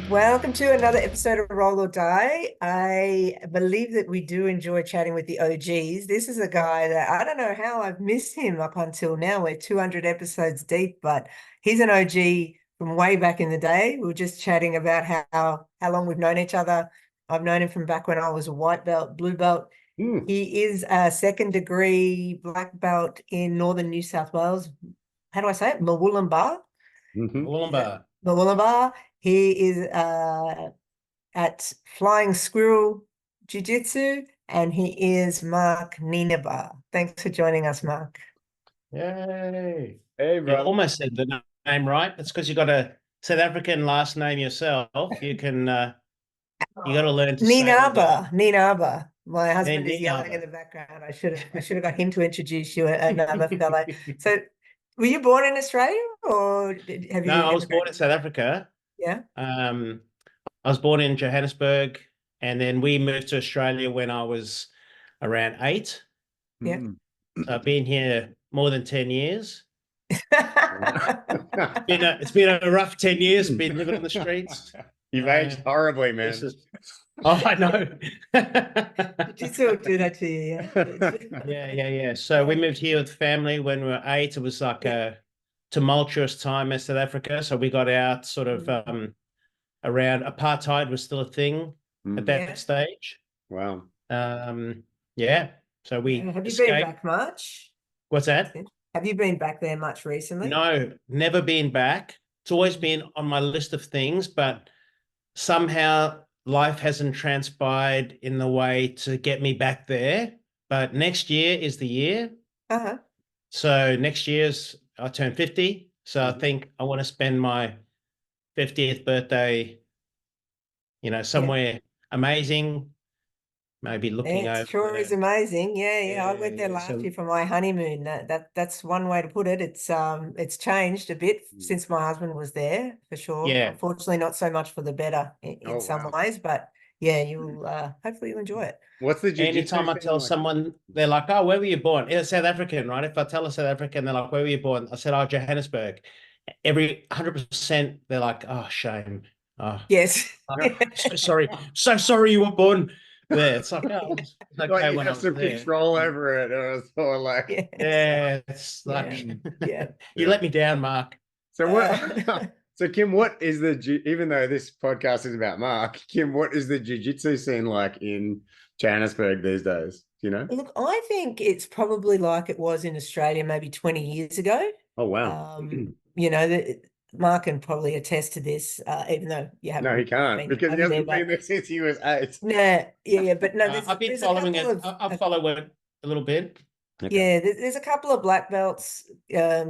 Welcome to another episode of Roll or Die. I believe that we do enjoy chatting with the OGs. This is a guy that I don't know how I've missed him up until now. We're 200 episodes deep, but he's an OG from way back in the day. We were just chatting about how long we've known each other. I've known him from back when I was a white belt, blue belt. He is a second degree black belt in northern New South Wales. How do I say it? Mawulumbar. Mawulumbar. He is at Flying Squirrel Jiu-Jitsu, and he is Mark Nienaber. Thanks for joining us, Mark. Yay. Hey, bro. You almost said the name right. It's because you got a South African last name yourself. You can you got to learn to Nienaber. say Nienaber. My husband is Nienaber. yelling in the background. I should have got him to introduce you, another fellow. So, were you born in Australia, or have you? No, I was born in South Africa. Yeah. I was born in Johannesburg, and then we moved to Australia when I was around 8. Yeah. So I've been here more than 10 years. It's been a rough 10 years, been living on the streets. You've aged horribly, man. Oh, I know. Jiu-Jitsu will do that to you, yeah. Yeah. So we moved here with family when we were 8. It was like a tumultuous time in South Africa. So we got out sort of around apartheid was still a thing at that stage. Wow. Yeah. So we have you escaped. been back much? What's that? Have you been back there much recently? No, never been back. It's always been on my list of things, but somehow life hasn't transpired in the way to get me back there. But next year is the year. So next year's I turn 50. So I think I want to spend my 50th birthday, somewhere amazing. Maybe looking over. It sure is amazing. Yeah. I went there last year for my honeymoon. That's one way to put it. It's changed a bit since my husband was there, for sure. Yeah. Unfortunately, not so much for the better in some ways, but yeah, you'll hopefully you'll enjoy it. What's the jiu-jitsu Anytime I tell someone, they're like, "Oh, where were you born?" It's South African, right? If I tell a South African, they're like, "Where were you born?" I said, "Oh, Johannesburg." Every 100%, they're like, "Oh, shame." Oh, yes. So sorry you were born there. It's like, oh, it's okay you when have some control over it. Or so like, it's like, you let me down, Mark. So what? So Kim, what is even though this podcast is about Mark, Kim, what is the jiu-jitsu scene like in Johannesburg these days? Do you know? Look, I think it's probably like it was in Australia maybe 20 years ago. Oh, wow. Mark can probably attest to this, even though you haven't. No, he can't because he hasn't been there since he was 8. No, but no, I've been following it. I've followed it a little bit. Okay. Yeah, there's a couple of black belts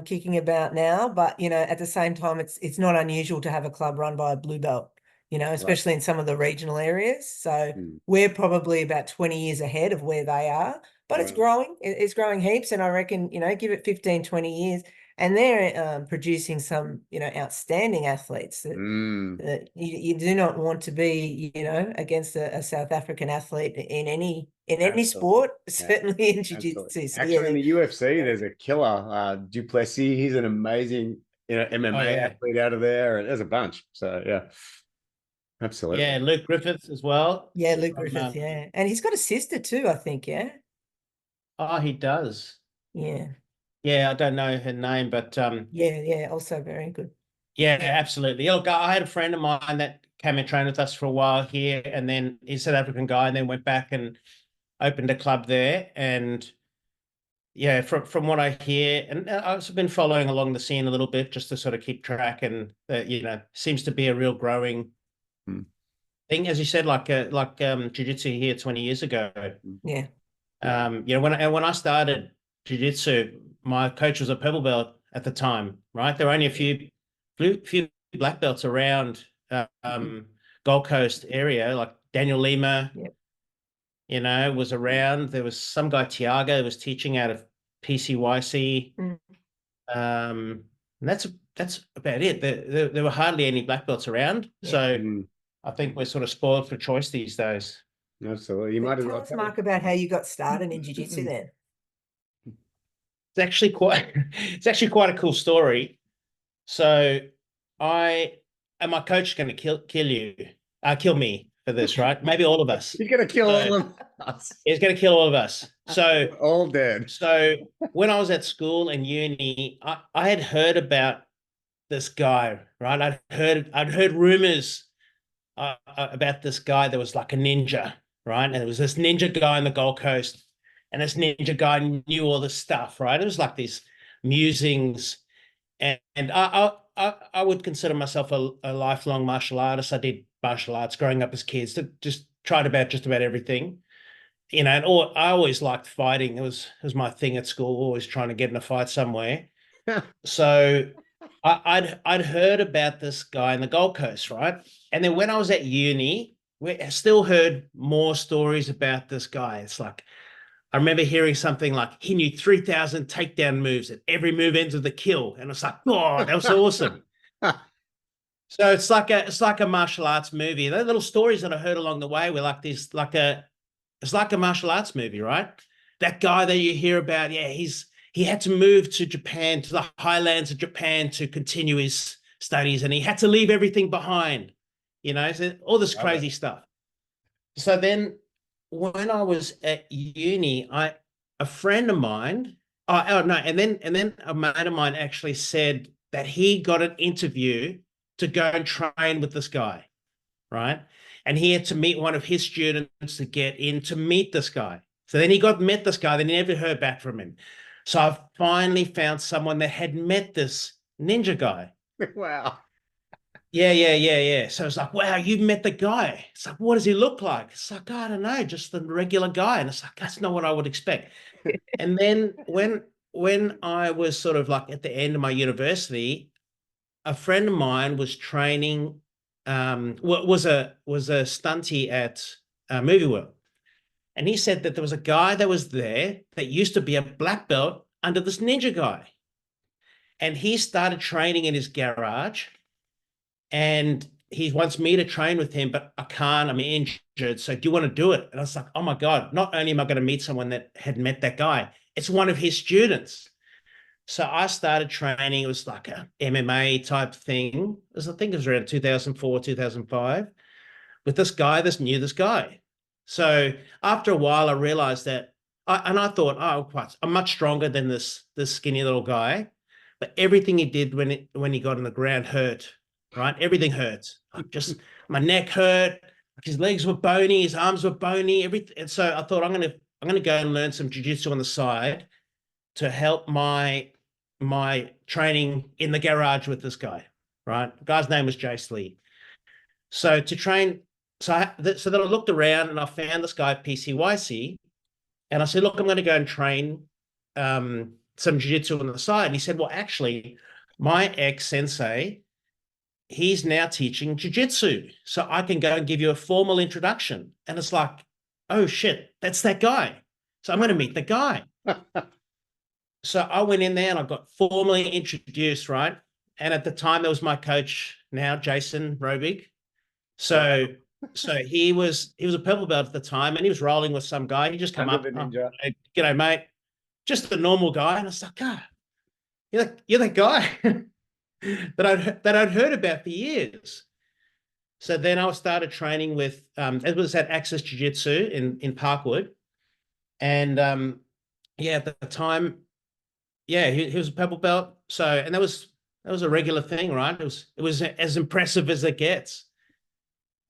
kicking about now, but at the same time, it's not unusual to have a club run by a blue belt, especially in some of the regional areas. So we're probably about 20 years ahead of where they are, but it's growing. It's growing heaps, and I reckon give it 15, 20 years. And they're producing some, outstanding athletes that you do not want to be, against a South African athlete in any sport, certainly in jiu-jitsu. So, actually, in the UFC, there's a killer, Duplessis. He's an amazing, MMA athlete out of there, and there's a bunch. So yeah, absolutely. Yeah, Luke Griffith as well. Yeah, Luke Griffith. Yeah, and he's got a sister too, I think. Yeah. Oh, he does. Yeah. Yeah, I don't know her name, but yeah, also very good. Yeah, absolutely. Look, I had a friend of mine that came and trained with us for a while here, and then he's a South African guy, and then went back and opened a club there. And yeah, from what I hear, and I've also been following along the scene a little bit just to sort of keep track, and seems to be a real growing thing, as you said, like jiu-jitsu here 20 years ago. Yeah. When I started jiu-jitsu, my coach was a purple belt at the time, right? There were only a few black belts around Gold Coast area, like Daniel Lima, was around. There was some guy, Tiago, who was teaching out of PCYC. And that's about it. There were hardly any black belts around. Yeah. So I think we're sort of spoiled for choice these days. Absolutely. You might as Tell well us, Mark, about how you got started in jiu-jitsu then. It's actually quite a cool story. So and my coach is going to kill me for this, right? Maybe all of us. He's gonna kill all of us. He's going to kill all of us. So All dead. So when I was at school and uni, I had heard about this guy, right? I'd heard rumors about this guy that was like a ninja, right? And it was this ninja guy on the Gold Coast, and this ninja guy knew all this stuff, right? It was like these musings, and I would consider myself a lifelong martial artist. I did martial arts growing up as kids, just tried about just about everything. And I always liked fighting. It was my thing at school, always trying to get in a fight somewhere. So I'd heard about this guy in the Gold Coast, right? And then when I was at uni, I still heard more stories about this guy. It's like, I remember hearing something like he knew 3,000 takedown moves and every move ends with a kill. And it's like, oh, that was awesome. So it's like a martial arts movie. The little stories that I heard along the way were like this, it's like a martial arts movie, right? That guy that you hear about, yeah, he had to move to Japan, to the highlands of Japan to continue his studies, and he had to leave everything behind, so all this crazy stuff. So then when I was at uni, a friend of mine, and then a mate of mine actually said that he got an interview to go and train with this guy, right? And he had to meet one of his students to get in to meet this guy. So then he met this guy, then he never heard back from him. So I finally found someone that had met this ninja guy. Wow. Yeah. So it's like, wow, you met the guy. It's like, what does he look like? It's like, I don't know, just the regular guy. And it's like, that's not what I would expect. And then when I was sort of like at the end of my university, a friend of mine was training, was a stunty at Movie World. And he said that there was a guy that was there that used to be a black belt under this ninja guy. And he started training in his garage. And he wants me to train with him, but I can't, I'm injured. So do you want to do it? And I was like, oh my God, not only am I going to meet someone that had met that guy, it's one of his students. So I started training. It was like a MMA type thing. I think it was around 2004, 2005 with this guy. So after a while, I realized that, I thought, I'm much stronger than this skinny little guy. But everything he did when he got on the ground hurt, right? Everything hurt. Just my neck hurt. His legs were bony. His arms were bony. Everything. And so I thought, I'm gonna go and learn some jiu-jitsu on the side to help my training in the garage with this guy, right? The guy's name was Jace Lee. So to train, so then I looked around and I found this guy, PCYC, and I said, look, I'm going to go and train some jiu-jitsu on the side. And he said, well, actually, my ex-sensei, he's now teaching jiu-jitsu, so I can go and give you a formal introduction. And it's like, oh, shit, that's that guy. So I'm going to meet the guy. So I went in there and I got formally introduced, right? And at the time, there was my coach now, Jason Robig. So he was a purple belt at the time, and he was rolling with some guy. He just come up, g'day, mate, just a normal guy. And I was like, you're that guy that I'd heard about for years. So then I started training with it was at Access Jiu-Jitsu in Parkwood, and at the time, he was a purple belt. So, and that was a regular thing, right? It was as impressive as it gets.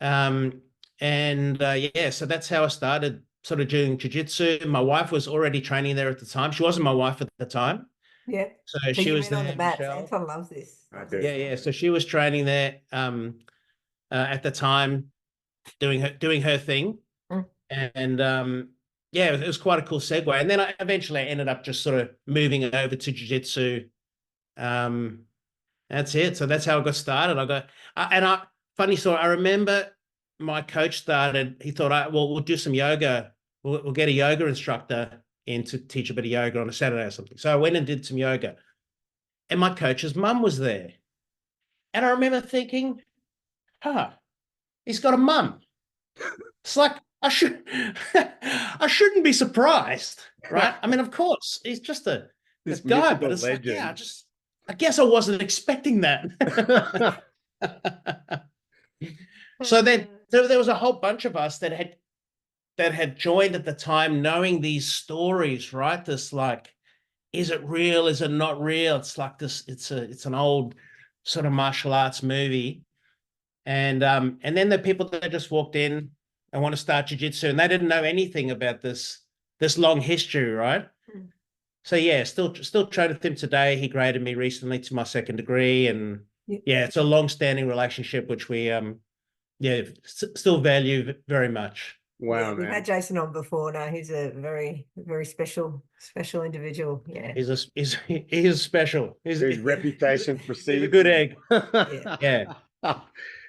So that's how I started sort of doing jiu-jitsu. My wife was already training there at the time. She wasn't my wife at the time. Yeah. So she was there. On the mat. Anton loves this. Yeah. So she was training there at the time, doing her thing. And it was quite a cool segue. And then I eventually ended up just sort of moving over to jiu-jitsu. That's it. So that's how I got started. Funny story, I remember my coach started, he thought, we'll do some yoga. We'll get a yoga instructor in to teach a bit of yoga on a Saturday or something. So I went and did some yoga. and my coach's mum was there. And I remember thinking, he's got a mum. It's like, I shouldn't be surprised, right? I mean, of course, he's just this guy, but it's like, yeah, I guess I wasn't expecting that. So then there was a whole bunch of us that had joined at the time, knowing these stories, right? This like, is it real? Is it not real? It's like this. It's an old sort of martial arts movie, and then the people that just walked in and want to start jiu-jitsu, and they didn't know anything about this long history, right? So yeah, still train with him today. He graded me recently to my second degree, and yeah, it's a long-standing relationship which we still value very much. Wow, we've had Jason on before. Now he's a very, very special individual. Yeah, he is special. His reputation precedes. He's a good egg. Yeah.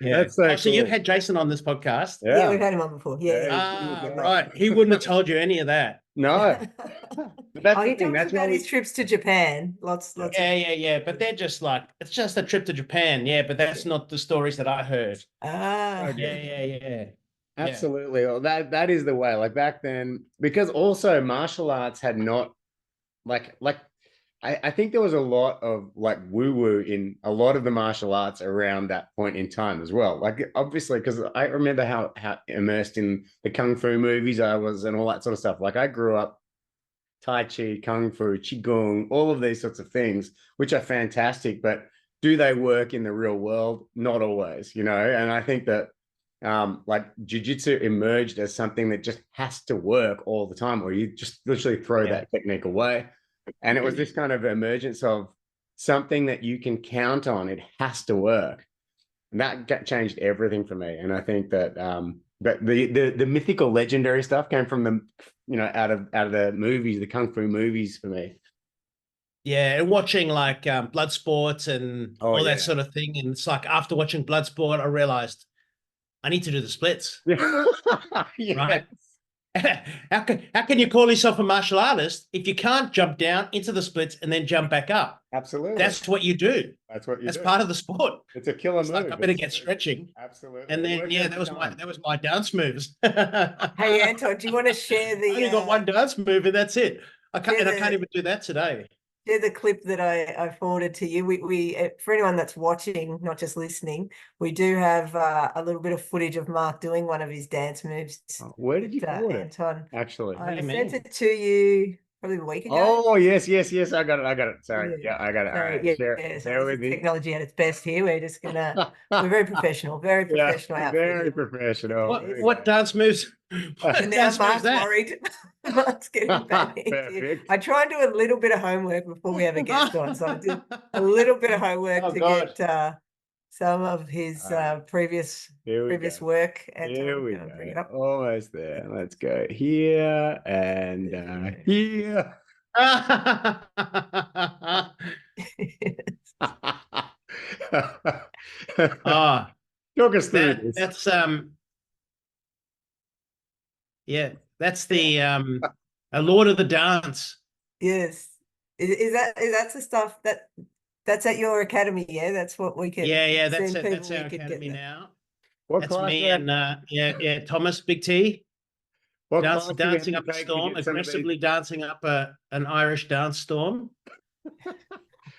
That's so so you've had Jason on this podcast? Yeah, we've had him on before. Yeah. Right. He wouldn't have told you any of that. No. But he talks about his trips to Japan. Lots. Yeah. But they're just like, it's just a trip to Japan. Yeah, but that's not the stories that I heard. Yeah. Absolutely. Well, that is the way. Like back then, because also martial arts had not I think there was a lot of like woo-woo in a lot of the martial arts around that point in time as well. Like obviously, because I remember how immersed in the kung fu movies I was and all that sort of stuff. Like I grew up Tai Chi, Kung Fu, Qigong, all of these sorts of things, which are fantastic, but do they work in the real world? Not always, you know? And I think that like jiu-jitsu emerged as something that just has to work all the time, or you just literally throw that technique away. And it was this kind of emergence of something that you can count on. It has to work. And that changed everything for me. And I think that the mythical, legendary stuff came from the, out of the movies, the kung fu movies for me. Yeah, and watching like Bloodsport and all that sort of thing. And it's like after watching Bloodsport, I realized I need to do the splits. Right? How can you call yourself a martial artist if you can't jump down into the splits and then jump back up? Absolutely. That's what you do. That's part of the sport. It's a killer move. Like, I better get stretching. Absolutely. And then that was my dance moves. Hey Anton, do you want to share the? I only got one dance move and that's it. I can't even do that today. Share the clip that I forwarded to you. We for anyone that's watching, not just listening, we do have a little bit of footage of Mark doing one of his dance moves. Where did you forward it? Anton, actually, I sent it to you probably a week ago. Oh yes, I got it. Sorry, I got it. All right, share with me. Technology at its best here. We're just gonna. We're very professional. Very professional. Very professional. What dance moves? And now Mark's worried. Mark's getting panicked. I try and do a little bit of homework before we have a guest on. So I did a little bit of homework get some of his previous work. And here we go. Bring it up. Almost there. Let's go here and here. Talk us through this. That's that's the a Lord of the Dance. Yes. Is that the stuff that's at your academy? Yeah, that's what we can. Yeah, that's our academy now. That's me and Thomas Big T. Dancing up a storm, aggressively dancing up an Irish dance storm.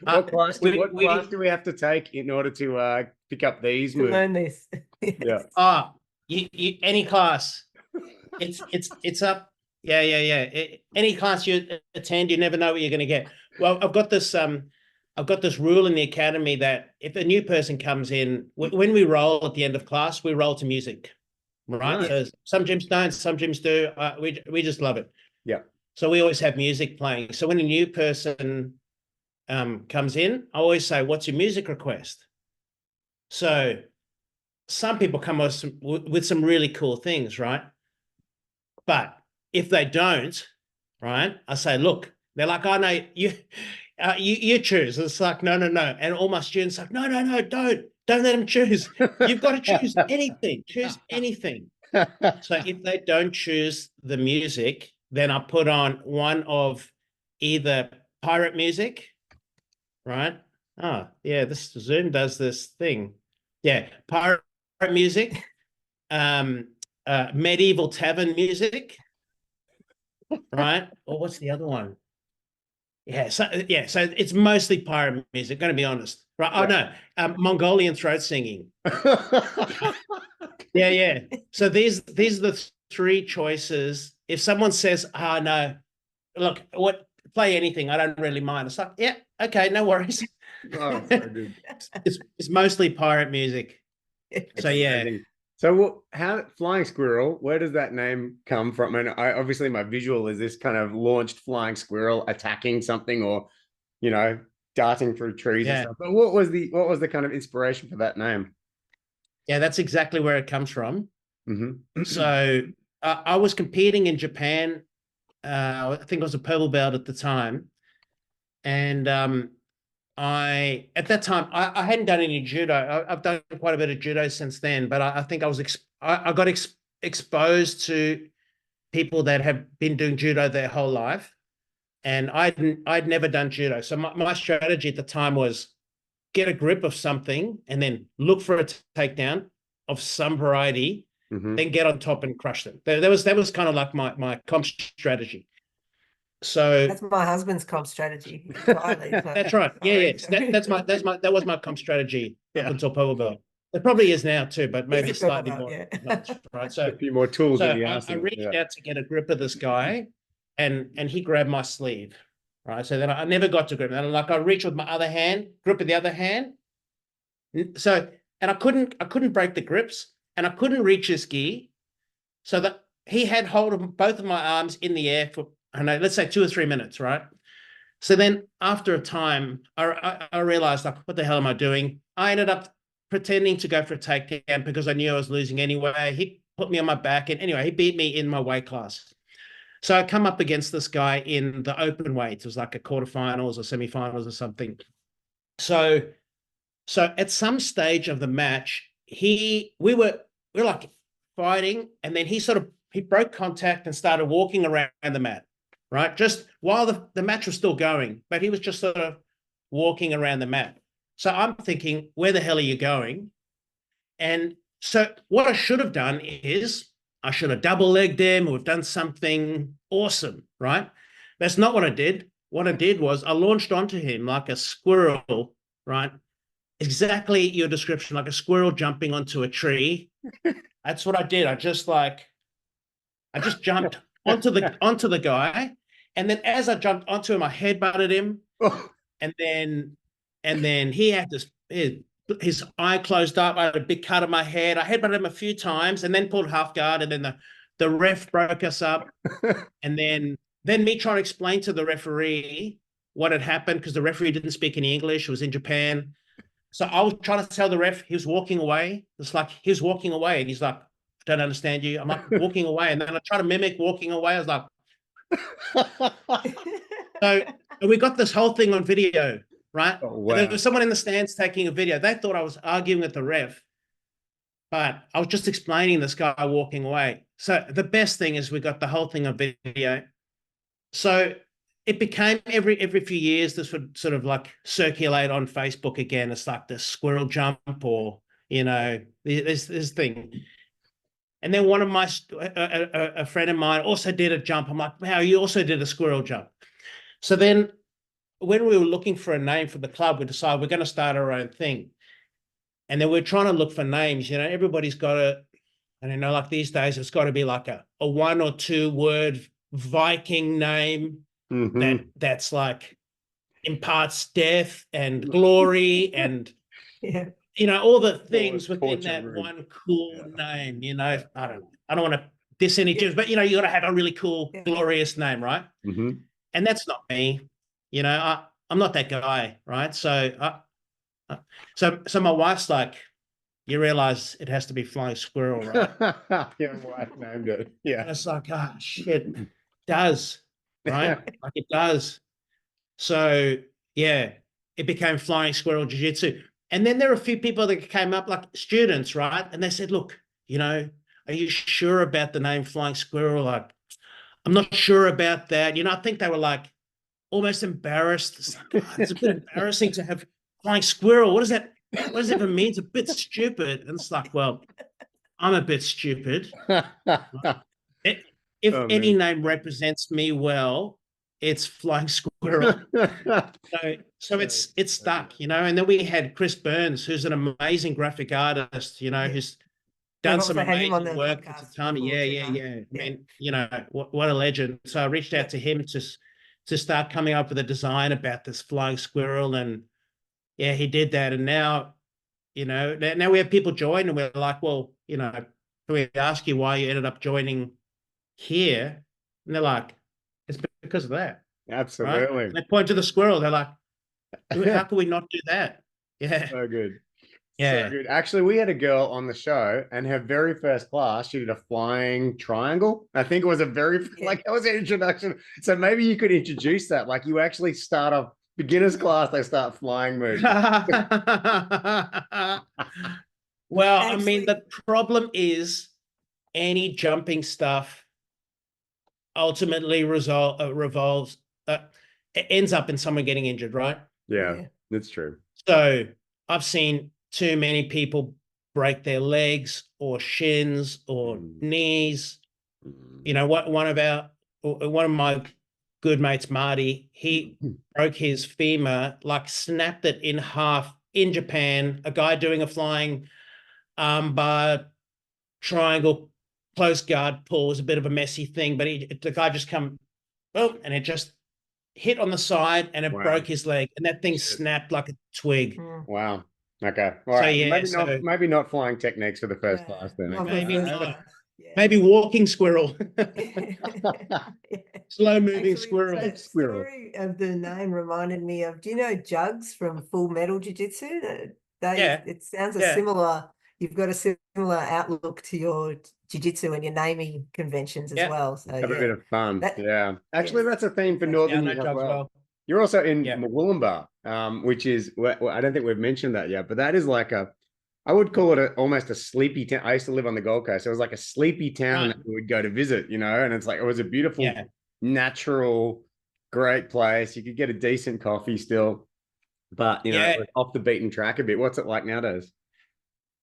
What class do we have to take in order to pick up these moves? Learn this. Yeah. Any class. It's up. Yeah. Any class you attend, you never know what you're going to get. Well, I've got this rule in the academy that if a new person comes in, when we roll at the end of class, we roll to music, right? So some gyms don't, some gyms do. We just love it. Yeah. So we always have music playing. So when a new person comes in, I always say, "What's your music request?" So some people come with some really cool things, right? But if they don't, right, I say, look, they're like, "Oh no, you choose." It's like, no. And all my students are like, no, don't let them choose. You've got to choose anything. Choose anything. So if they don't choose the music, then I put on one of either pirate music, right, Oh, yeah, this Zoom does this thing. Yeah, pirate music, medieval tavern music, right? Or what's the other one? So it's mostly pirate music, gonna be honest. Right. Oh no, Mongolian throat singing. Yeah. So these are the three choices. If someone says, "Ah, no, look, play anything, I don't really mind." It's like, yeah, okay, no worries. Oh, so good. It's mostly pirate music. So yeah. Amazing. So how flying squirrel, where does that name come from? And obviously my visual is this kind of launched flying squirrel attacking something or, darting through trees and Yeah. stuff. But what was the kind of inspiration for that name? Yeah, that's exactly where it comes from. Mm-hmm. So I was competing in Japan. I think I was a purple belt at the time. And at that time, I hadn't done any judo. I've done quite a bit of judo since then, but I think I got exposed to people that have been doing judo their whole life. And I'd never done judo. So my strategy at the time was get a grip of something and then look for a takedown of some variety, then get on top and crush them. That was kind of like my comp strategy. So that's my husband's comp strategy. That's right. Yeah. That was my comp strategy up until purple belt. It probably is now too, but maybe slightly more. Yeah. Right. So a few more tools in the I arsenal. reached out to get a grip of this guy, and he grabbed my sleeve. Right. So then I never got to grip. And I reached with my other hand, grip with the other hand. So and I couldn't break the grips, and I couldn't reach his gi, so that he had hold of both of my arms in the air for, I don't know, let's say 2 or 3 minutes, right? So then after a time, I realized, like, what the hell am I doing? I ended up pretending to go for a takedown because I knew I was losing anyway. He put me on my back, and anyway, he beat me in my weight class. So I come up against this guy in the open weight. It was like a quarterfinals or semifinals or something. So at some stage of the match, we were like fighting, and then he broke contact and started walking around the mat, right? Just while the match was still going, but he was just sort of walking around the mat. So I'm thinking, where the hell are you going? And so what I should have done is I should have double legged him or done something awesome, right? That's not what I did. What I did was I launched onto him like a squirrel, right? Exactly your description, like a squirrel jumping onto a tree. That's what I did. I just jumped onto the guy, and then as I jumped onto him, I headbutted him, and then he had his eye closed up. I had a big cut on my head. I headbutted him a few times, and then pulled half guard, and then the ref broke us up, and then me trying to explain to the referee what had happened because the referee didn't speak any English. It was in Japan. So I was trying to tell the ref he was walking away. It's like he was walking away, and he's like, "I don't understand you." I'm like, walking away, and then I try to mimic walking away. I was like, so we got this whole thing on video, right? Oh, wow. There was someone in the stands taking a video. They thought I was arguing with the ref, but I was just explaining this guy walking away. So the best thing is we got the whole thing on video. So it became every few years this would sort of like circulate on Facebook again. It's like the squirrel jump, or this thing. And then one of a friend of mine also did a jump. I'm like, wow, you also did a squirrel jump. So then when we were looking for a name for the club, we decided we're going to start our own thing. And then we're trying to look for names. Everybody's got like these days, it's got to be like a 1 or 2 word Viking name. That's like imparts death and glory and all the things within that one cool name. I don't want to diss any gyms, but you got to have a really cool, glorious name, right? And that's not me. I'm not that guy, right? So my wife's like, you realize it has to be Flying Squirrel, right? Your wife named it. Yeah. And it's like, shit, it does, right? Like it does. So yeah, it became Flying Squirrel Jiu-Jitsu. And then there are a few people that came up, like students, right? And they said, look, are you sure about the name Flying Squirrel? Like, I'm not sure about that. I think they were like almost embarrassed. It's a bit embarrassing to have flying squirrel. What does that? What does it even mean? It's a bit stupid. And it's like, well, I'm a bit stupid. It, if Oh, any man. name represents me well, it's flying squirrel. So it's stuck, you know. And then we had Chris Burns, who's an amazing graphic artist, you know, Yeah. who's We've done some also had him on amazing the work with podcast Tatami. before too, Yeah. Mark. I Yeah. mean, you know, what a legend. So I reached out to him to start coming up with a design about this flying squirrel, and yeah, he did that. And now, you know, now we have people join, and we're like, well, you know, can we ask you why you ended up joining here? And they're like, it's because of that, right? Absolutely. And they point to the squirrel. They're like, how can we not do that? Yeah. So good. Yeah. So good. Actually, we had a girl on the show, and her very first class, she did a flying triangle. I think it was a very like that was an introduction. So maybe you could introduce that. Like you actually start off beginner's class, they start flying moves. Well, I Actually, mean, the problem is any jumping stuff ultimately revolves, it ends up in someone getting injured, right? Yeah, that's true. So I've seen too many people break their legs or shins or knees. You know, one of my good mates, Marty, he broke his femur, like snapped it in half in Japan. A guy doing a flying armbar triangle close guard pull was a bit of a messy thing, but the guy just come, boom, and it just hit on the side and it broke his leg, and that thing snapped like a twig. Wow. Okay. All So right. yeah, Maybe not flying techniques for the first class then. not for maybe first not. class. Yeah. Maybe walking squirrel. Yeah. Slow moving Actually, squirrel. that story of the name reminded me of, do you know Jugs from Full Metal Jiu-Jitsu? Yeah. It sounds a Yeah. similar, you've got a similar outlook to your jiu-jitsu and your naming conventions as Yeah. well. So Have a bit of fun. That- Actually, yes. that's a theme for Yeah, Northern no New South Jugs Wales. well. You're also in Yeah. Mongolian, which is, well, I don't think we've mentioned that yet, but that is like I would call it almost a sleepy town. I used to live on the Gold Coast. So it was like a sleepy town Right. that we would go to visit, you know, and it's like, it was a beautiful, Yeah. natural, great place. You could get a decent coffee still, but, you know, Yeah. it was off the beaten track a bit. What's it like nowadays?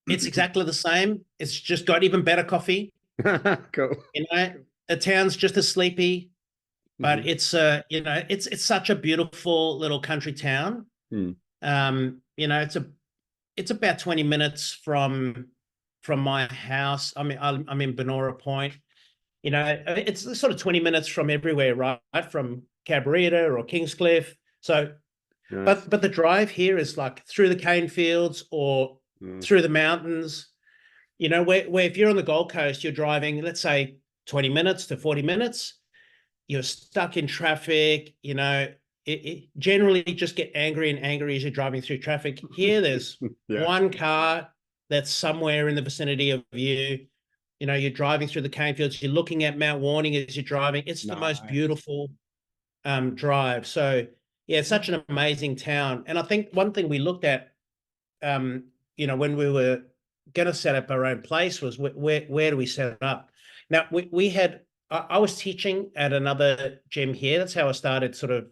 It's exactly the same. It's just got even better coffee. Cool. You know, the town's just as sleepy, but it's you know, it's such a beautiful little country town. You know, it's about 20 minutes from my house. I mean, I'm in Benora Point. You know, it's sort of 20 minutes from everywhere, right? From Cabarita or Kingscliff. So, Nice. but the drive here is like through the cane fields or through the mountains. You know, where if you're on the Gold Coast, you're driving, let's say 20 minutes to 40 minutes. You're stuck in traffic, you know, it generally just get angry and angry as you're driving through traffic. Here, there's one car that's somewhere in the vicinity of you. You know, you're driving through the cane fields, you're looking at Mount Warning as you're driving. It's the most beautiful drive. So yeah, it's such an amazing town. And I think one thing we looked at, you know, when we were going to set up our own place was where do we set it up? Now we had, I was teaching at another gym here. That's how I started sort of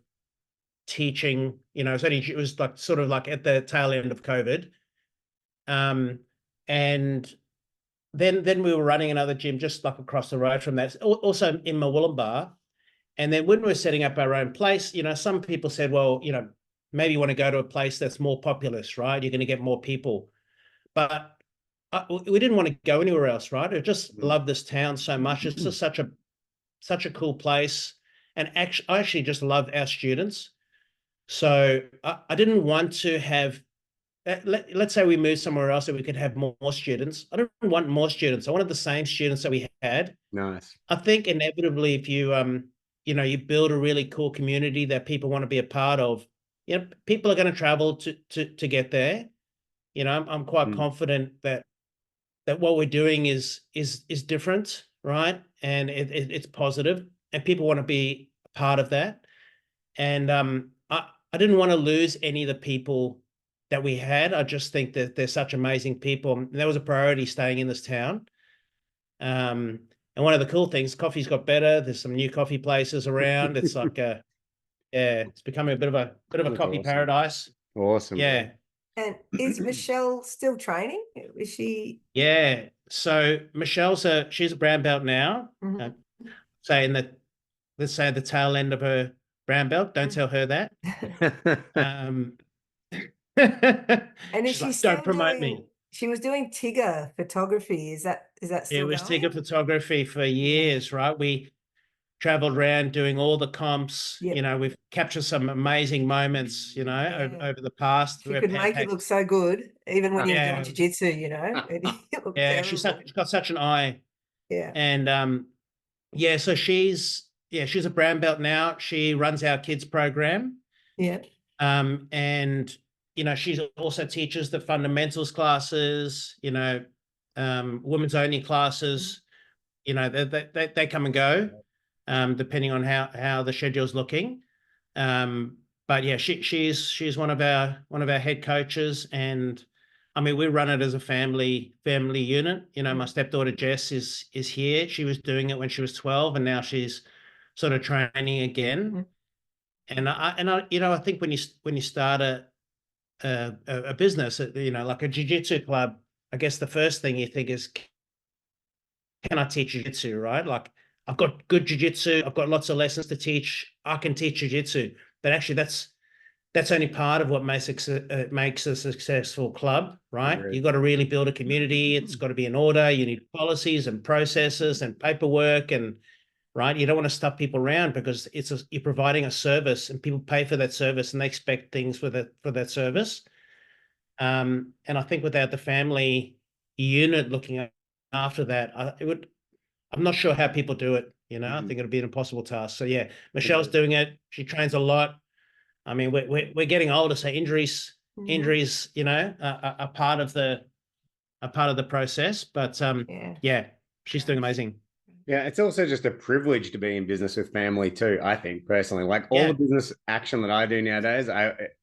teaching, you know, it was like sort of like at the tail end of COVID. And then we were running another gym just like across the road from that, also in Mongolian. And then when we were setting up our own place, you know, some people said, well, you know, maybe you want to go to a place that's more populous, right? You're going to get more people. But we didn't want to go anywhere else, right? I just love this town so much. It's just such a cool place. And actually, I actually just love our students. So I didn't want to have, let's say we move somewhere else that we could have more students. I don't want more students. I wanted the same students that we had. Nice. I think inevitably if you, you know, you build a really cool community that people want to be a part of, you know, people are going to travel to get there. You know, I'm quite confident that what we're doing is different, right? And it's positive, and people want to be a part of that. And I didn't want to lose any of the people that we had. I just think that they're such amazing people. And that was a priority staying in this town. And one of the cool things, coffee's got better. There's some new coffee places around. It's like it's becoming a bit of a coffee paradise. Awesome. Yeah. And is Michelle still training? Is she? Yeah. So she's a brown belt now. Mhm. Saying that, let's say the tail end of her brown belt. Don't tell her that. Um, And is she's she like, don't still promote me. doing? She was doing Tigger photography. Is that It still was going? Tigger photography for years, right? We traveled around doing all the comps. Yep. You know, we've captured some amazing moments, you know, Yeah. over the past. She could make it look so good, even when you're doing Yeah. jiu-jitsu, you know. It looked Yeah, terrible. she's got such an eye. Yeah. And yeah, so she's a brown belt now. She runs our kids program. Yeah. And you know, she also teaches the fundamentals classes, you know, women's only classes. You know, they come and go, depending on how the schedule's looking. But yeah, she's one of our head coaches, and I mean, we run it as a family unit. You know, my stepdaughter Jess is here. She was doing it when she was 12, and now she's sort of training again. And I you know, I think when you start a business, you know, like a jiu-jitsu club, I guess the first thing you think is, can I teach jiu-jitsu, right? Like, I've got good jiu-jitsu, I've got lots of lessons to teach, I can teach jiu-jitsu. But actually that's only part of what makes a successful club, right? You've got to really build a community. It's got to be in order. You need policies and processes and paperwork, and right. You don't want to stuff people around, because you're providing a service, and people pay for that service and they expect things for that service. And I think without the family unit looking after that, I'm not sure how people do it. You know, I think it'd be an impossible task. So yeah, Michelle's doing it. She trains a lot. I mean, we're getting older, so injuries, you know, are part of the process. But yeah, she's doing amazing. Yeah, it's also just a privilege to be in business with family too, I think, personally. Like all the business action that I do nowadays,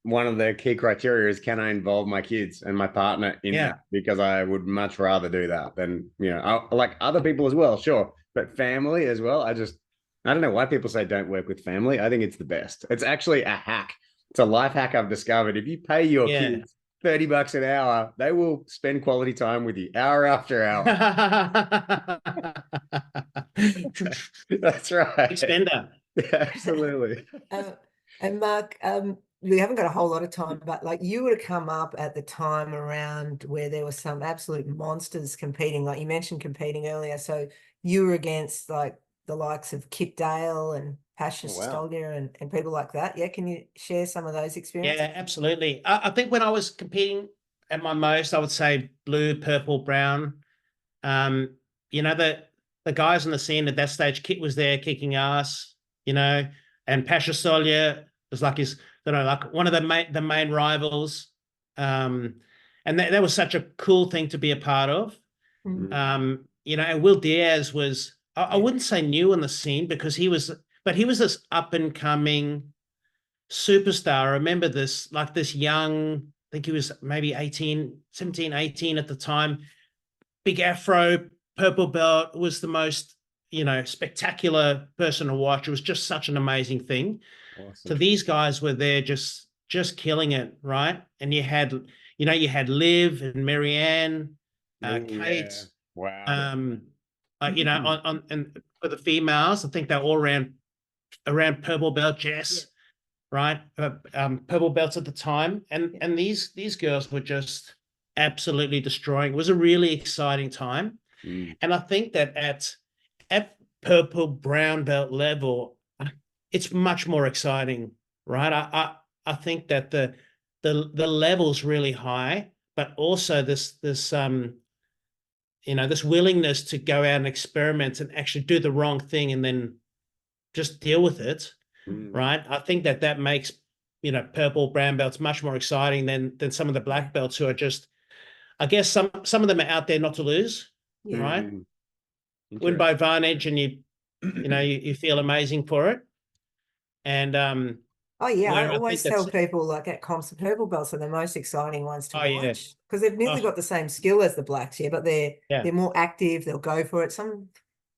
one of the key criteria is, can I involve my kids and my partner in that? Because I would much rather do that than, you know, like other people as well, sure. But family as well, I don't know why people say don't work with family. I think it's the best. It's actually a hack. It's a life hack I've discovered. If you pay your kids $30 an hour, they will spend quality time with you hour after hour. That's right. Extender. Yeah, absolutely. And Mark, we haven't got a whole lot of time, but like, you would have come up at the time around where there were some absolute monsters competing, like you mentioned competing earlier. So you were against like the likes of Kip Dale and Pasha, Stolyer and people like that. Yeah. Can you share some of those experiences? Yeah, absolutely. I think when I was competing at my most, I would say blue, purple, brown. You know, the guys on the scene at that stage, Kit was there kicking ass, you know, and Pasha Stolyer was like like one of the main rivals. And that was such a cool thing to be a part of. You know, and Will Diaz was, I wouldn't say new on the scene, because he was this up and coming superstar. I remember this, like this young, I think he was maybe 17, 18 at the time, big afro, purple belt, was the most, you know, spectacular person to watch. It was just such an amazing thing. Awesome. So these guys were there just killing it, right? And you had Liv and Marianne, Kate. Wow. You know, and for the females, I think they're all around purple belt. Jess, right? Purple belts at the time, and these girls were just absolutely destroying. It was a really exciting time. And I think that at purple brown belt level, it's much more exciting, right? I think that the level's really high, but also this you know, this willingness to go out and experiment and actually do the wrong thing and then just deal with it, right? I think that makes, you know, purple brown belts much more exciting than some of the black belts who are just, I guess some of them are out there not to lose, right? Win by advantage, and you know, you feel amazing for it. And oh yeah, you know, I always tell people, like, at comps, the purple belts are the most exciting ones to watch, because they've nearly got the same skill as the blacks here, but they're more active. They'll go for it. Some,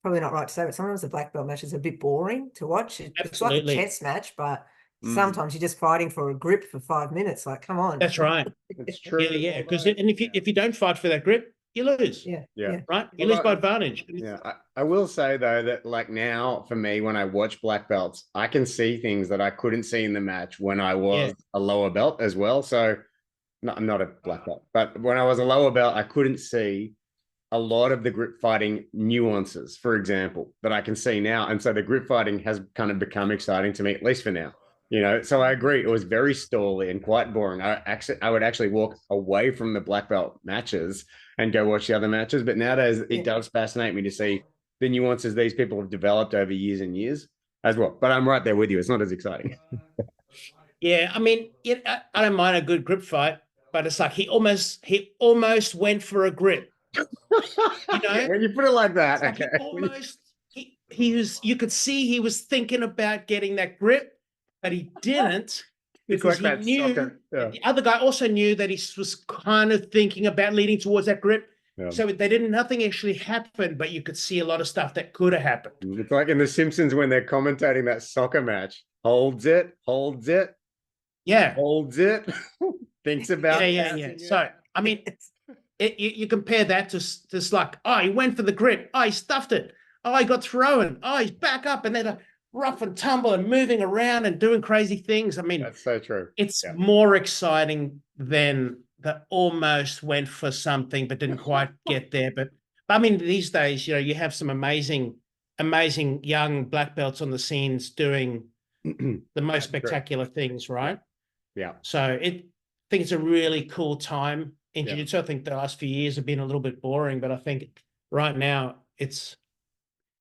probably not right to say, but sometimes the black belt matches are a bit boring to watch. It's like a chess match, but sometimes you're just fighting for a grip for 5 minutes. Like, come on. That's right. It's true. Yeah. Because if you don't fight for that grip, you lose. Yeah. Right. You lose by advantage. Yeah. I will say though that like now for me, when I watch black belts, I can see things that I couldn't see in the match when I was a lower belt as well. So I'm not a black belt, but when I was a lower belt, I couldn't see a lot of the grip fighting nuances, for example, that I can see now. And so the grip fighting has kind of become exciting to me, at least for now. So I agree. It was very stally and quite boring. I would actually walk away from the black belt matches and go watch the other matches. But nowadays, it does fascinate me to see the nuances these people have developed over years and years as well. But I'm right there with you. It's not as exciting. Yeah, I mean, I don't mind a good grip fight, but it's like he almost went for a grip. When you put it like that, like he was. You could see he was thinking about getting that grip, but he didn't because he knew. The other guy also knew that he was kind of thinking about leading towards that grip. Yeah. So nothing actually happened, but you could see a lot of stuff that could have happened. It's like in The Simpsons when they're commentating that soccer match. Holds it. Yeah. Holds it. Thinks about it. Yeah. So, I mean, you compare that to this like, he went for the grip. He stuffed it. He got thrown. He's back up and then rough and tumble and moving around and doing crazy things. I mean, that's so true. It's more exciting than the almost went for something but didn't quite get there. But I mean, these days, you have some amazing young black belts on the scenes doing the most spectacular things, right? Yeah. So I think it's a really cool time in jiu-jitsu. I think the last few years have been a little bit boring, but I think right now it's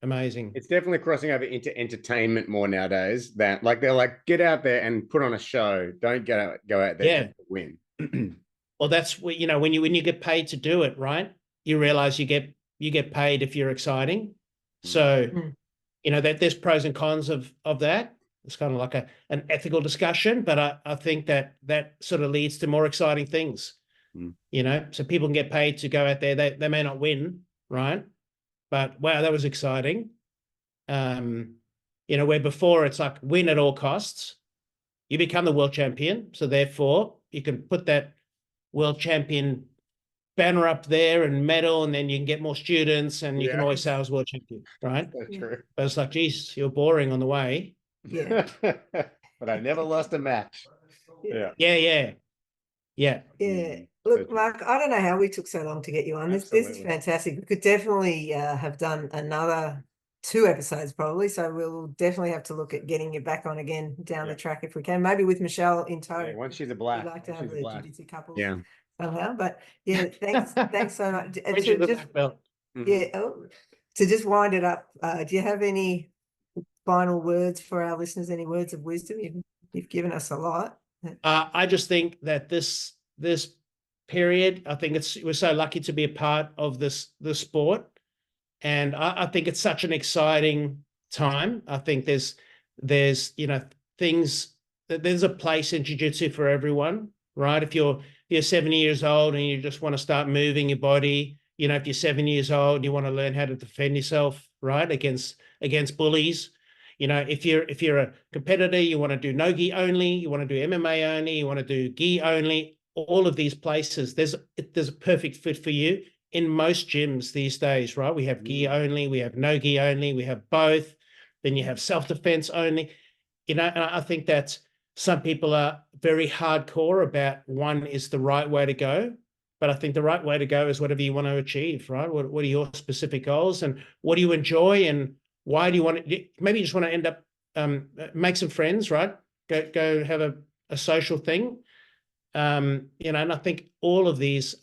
amazing. It's definitely crossing over into entertainment more nowadays. That like they're like, get out there and put on a show. Don't go out there to win. Well, that's what when you get paid to do it, right? You realize you get paid if you're exciting. So that there's pros and cons of that. It's kind of like an ethical discussion, but I think that sort of leads to more exciting things. So people can get paid to go out there. They may not win, right? But wow, that was exciting. Where before it's like win at all costs. You become the world champion, so therefore you can put that world champion banner up there and medal, and then you can get more students, and you can always say I was world champion, right? That's true. But it's like, geez, you're boring on the way. Yeah. But I never lost a match. Yeah. Look, Mark, I don't know how we took so long to get you on. This is fantastic. We could definitely have done another 2 episodes probably. So we'll definitely have to look at getting you back on again down the track if we can. Maybe with Michelle in tow. Yeah, once she's a black. We'd like to have the jiu-jitsu couple somehow. But thanks so much. To just wind it up, do you have any final words for our listeners? Any words of wisdom? You've given us a lot. I just think that this period, I think we're so lucky to be a part of this sport, and I think it's such an exciting time. I think there's things that there's a place in jiu-jitsu for everyone, right? If you're 70 years old and you just want to start moving your body, if you're 7 years old and you want to learn how to defend yourself, right, against bullies. If you're a competitor, you want to do no gi only, you want to do MMA only, you want to do gi only, all of these places, there's a perfect fit for you in most gyms these days, right? We have gi only, we have no gi only, we have both. Then you have self-defense only, and I think that some people are very hardcore about one is the right way to go. But I think the right way to go is whatever you want to achieve, right? What are your specific goals and what do you enjoy and why do you want to, maybe you just want to end up, make some friends, right? Go have a social thing. And I think all of these,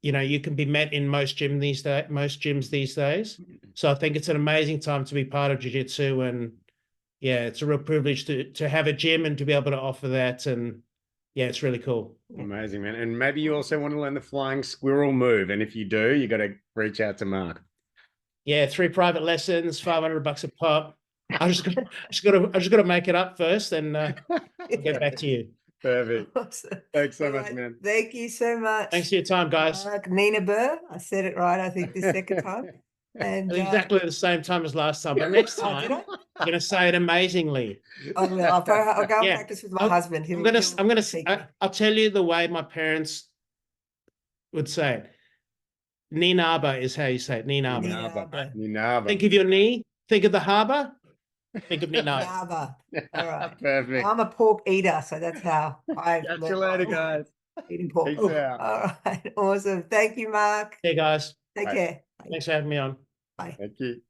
you can be met in most gyms these days. So I think it's an amazing time to be part of jiu-jitsu, and it's a real privilege to have a gym and to be able to offer that. And it's really cool. Amazing, man. And maybe you also want to learn the flying squirrel move. And if you do, you got to reach out to Mark. 3 private lessons, $500 a pop. I just got to make it up first, and I'll get back to you. Perfect. Awesome. Thanks so much, man. Thank you so much. Thanks for your time, guys. Mark Nienaber. I said it right, I think, the second time. And exactly the same time as last time, but next time. I'm gonna say it amazingly. I will. I'll go and Yeah. practice with my husband. I'll tell you the way my parents would say it. Nienaber is how you say it. Nienaber. Nienaber. Think of your knee. Think of the harbour. Think of Nienaber. Nienaber. All right. Perfect. I'm a pork eater, so that's how I Catch you later, guys. eating pork. Peace out. All right. Awesome. Thank you, Mark. Hey guys, Take Bye. care. thanks for having me on. Bye. Thank you.